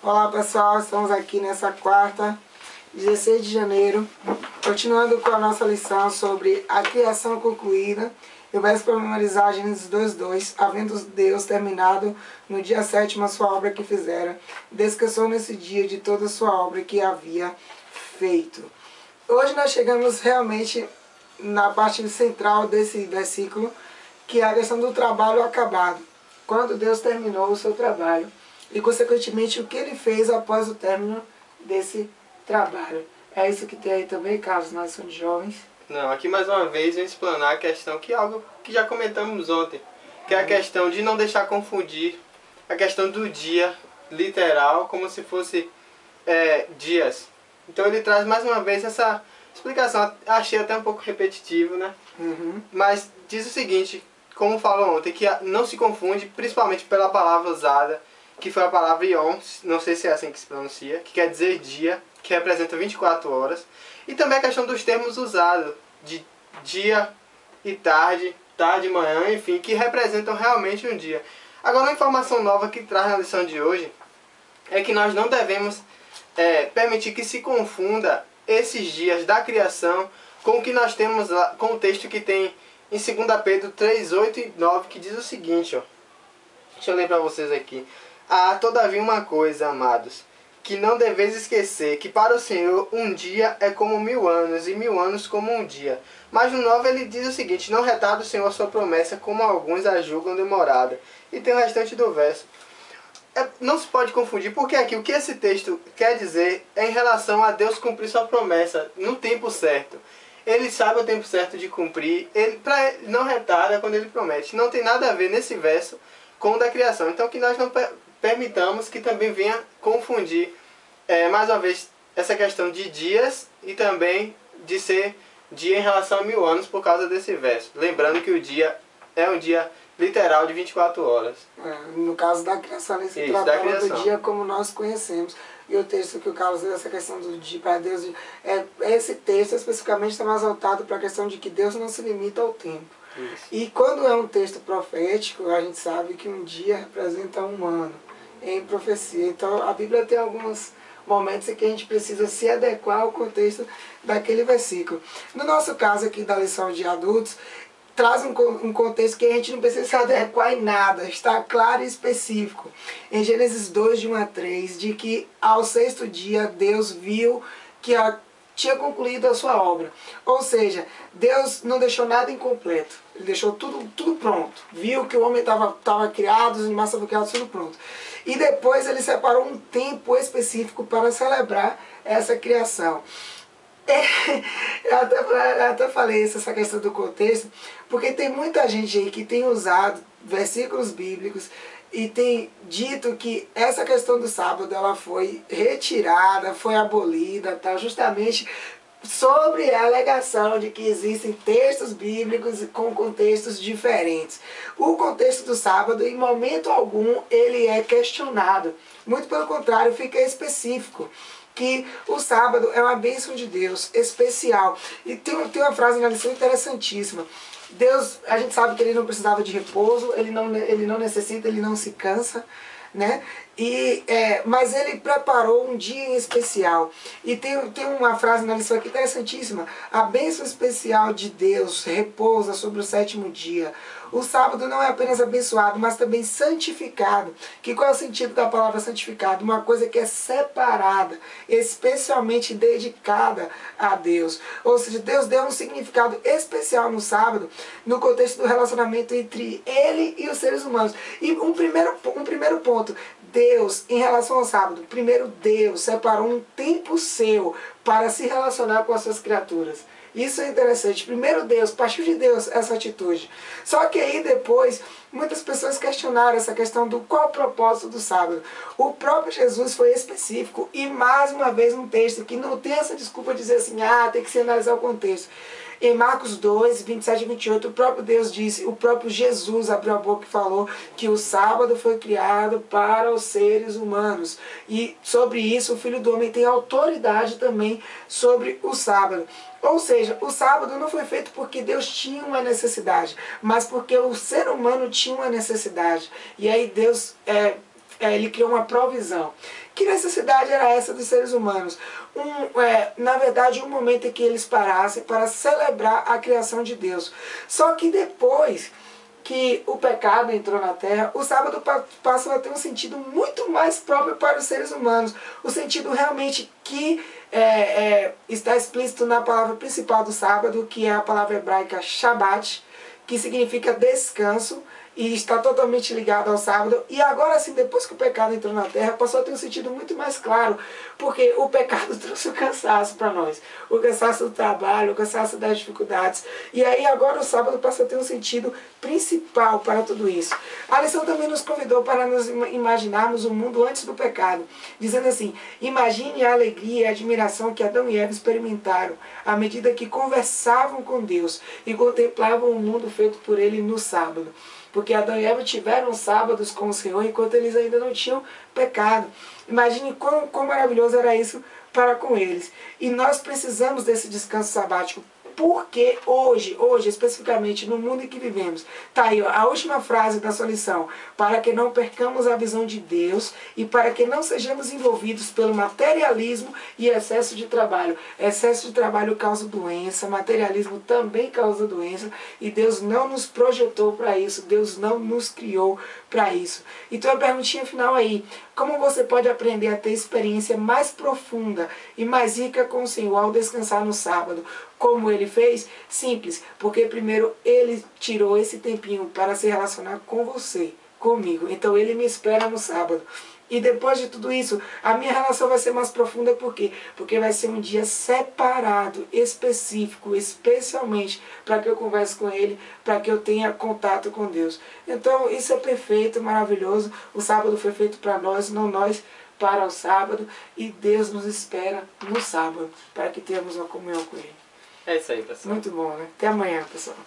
Olá pessoal, estamos aqui nessa quarta, 16 de janeiro, continuando com a nossa lição sobre a criação concluída. Eu vou para memorizar Gênesis 2:2, havendo Deus terminado no dia 7º a sua obra que fizera, descansou nesse dia de toda a sua obra que havia feito. Hoje nós chegamos realmente na parte central desse versículo, que é a questão do trabalho acabado. Quando Deus terminou o seu trabalho e, consequentemente, o que ele fez após o término desse trabalho. É isso que tem aí também, Carlos, nós somos jovens. Não, aqui mais uma vez vem explanar a questão que é algo que já comentamos ontem, que é a questão de não deixar confundir a questão do dia literal como se fosse dias. Então ele traz mais uma vez essa explicação, achei até um pouco repetitivo, né? Mas diz o seguinte, como falou ontem, que não se confunde, principalmente pela palavra usada, que foi a palavra Yom, não sei se é assim que se pronuncia, que quer dizer dia, que representa 24 horas. E também a questão dos termos usados, de dia e tarde, tarde e manhã, enfim, que representam realmente um dia. Agora, uma informação nova que traz na lição de hoje é que nós não devemos permitir que se confunda esses dias da criação com o que nós temos lá, com o texto que tem em 2 Pedro 3, 8 e 9, que diz o seguinte, ó. Deixa eu ler para vocês aqui. Há todavia uma coisa, amados, que não deveis esquecer, que para o Senhor um dia é como 1000 anos, e 1000 anos como um dia. Mas no 9 ele diz o seguinte, não retarda o Senhor a sua promessa, como alguns a julgam demorada. E tem o restante do verso. Não se pode confundir, porque aqui o que esse texto quer dizer é em relação a Deus cumprir sua promessa no tempo certo. Ele sabe o tempo certo de cumprir, ele não retarda quando ele promete. Não tem nada a ver nesse verso com o da criação. Então que nós não permitamos que também venha confundir, mais uma vez, essa questão de dias e também de ser dia em relação a 1000 anos por causa desse verso. Lembrando que o dia é um dia literal de 24 horas. No caso da criação, ele se tratava do dia como nós conhecemos. E o texto que o Carlos deu, essa questão do dia para Deus, esse texto especificamente está mais voltado para a questão de que Deus não se limita ao tempo. Isso. E quando é um texto profético, a gente sabe que um dia representa um ano em profecia. Então a Bíblia tem alguns momentos em que a gente precisa se adequar ao contexto daquele versículo. No nosso caso aqui da lição de adultos, traz um contexto que a gente não precisa se adequar em nada, está claro e específico. Em Gênesis 2, de 1 a 3, de que ao 6º dia Deus viu que tinha concluído a sua obra. Ou seja, Deus não deixou nada incompleto. Ele deixou tudo pronto. Viu que o homem estava criado, os animais estavam criados, tudo pronto. E depois ele separou um tempo específico para celebrar essa criação. Eu até falei essa questão do contexto, porque tem muita gente aí que tem usado versículos bíblicos e tem dito que essa questão do sábado ela foi retirada, foi abolida, tá? Justamente sobre a alegação de que existem textos bíblicos com contextos diferentes. O contexto do sábado, em momento algum, ele é questionado. Muito pelo contrário, fica específico que o sábado é uma bênção de Deus, especial. E tem uma frase na lição interessantíssima. Deus, a gente sabe que ele não precisava de repouso, ele não necessita, ele não se cansa, né? Mas ele preparou um dia em especial. E tem uma frase na lição aqui interessantíssima. A bênção especial de Deus repousa sobre o 7º dia. O sábado não é apenas abençoado, mas também santificado. Qual é o sentido da palavra santificado? Uma coisa que é separada, especialmente dedicada a Deus. Ou seja, Deus deu um significado especial no sábado, no contexto do relacionamento entre Ele e os seres humanos. E um primeiro ponto, Deus, em relação ao sábado, primeiro Deus separou um tempo seu para se relacionar com as suas criaturas. Isso é interessante. Primeiro Deus, partiu de Deus essa atitude. Só que aí depois, muitas pessoas questionaram essa questão do qual o propósito do sábado. O próprio Jesus foi específico e mais uma vez um texto que não tem essa desculpa de dizer assim, tem que se analisar o contexto. Em Marcos 2, 27 e 28, o próprio Deus disse, o próprio Jesus abriu a boca e falou que o sábado foi criado para os seres humanos. E sobre isso o Filho do Homem tem autoridade também sobre o sábado. Ou seja, o sábado não foi feito porque Deus tinha uma necessidade, mas porque o ser humano tinha uma necessidade. E aí Deus ele criou uma provisão. Que necessidade era essa dos seres humanos? Na verdade, um momento em que eles parassem para celebrar a criação de Deus. Só que depois que o pecado entrou na Terra, o sábado passou a ter um sentido muito mais próprio para os seres humanos. O sentido realmente que está explícito na palavra principal do sábado, que é a palavra hebraica Shabbat, que significa descanso, e está totalmente ligado ao sábado. E agora sim, depois que o pecado entrou na Terra, passou a ter um sentido muito mais claro, porque o pecado trouxe o cansaço para nós, o cansaço do trabalho, o cansaço das dificuldades, e aí agora o sábado passa a ter um sentido principal para tudo isso. A lição também nos convidou para nos imaginarmos o mundo antes do pecado, dizendo assim: imagine a alegria e a admiração que Adão e Eva experimentaram à medida que conversavam com Deus e contemplavam o mundo feito por Ele no sábado. Porque Adão e Eva tiveram sábados com o Senhor enquanto eles ainda não tinham pecado. Imagine quão maravilhoso era isso para com eles. E nós precisamos desse descanso sabático. Porque hoje, especificamente no mundo em que vivemos, está aí a última frase da sua lição: para que não percamos a visão de Deus e para que não sejamos envolvidos pelo materialismo e excesso de trabalho. Excesso de trabalho causa doença, materialismo também causa doença, e Deus não nos projetou para isso, Deus não nos criou para isso. Então a perguntinha final aí: como você pode aprender a ter experiência mais profunda e mais rica com o Senhor ao descansar no sábado? Como ele fez? Simples, porque primeiro ele tirou esse tempinho para se relacionar com você, comigo. Então ele me espera no sábado. E depois de tudo isso, a minha relação vai ser mais profunda. Por quê? Porque vai ser um dia separado, específico, especialmente para que eu converse com Ele, para que eu tenha contato com Deus. Então isso é perfeito, maravilhoso. O sábado foi feito para nós, não nós para o sábado. E Deus nos espera no sábado, para que tenhamos uma comunhão com Ele. É isso aí, pessoal. Muito bom, né? Até amanhã, pessoal.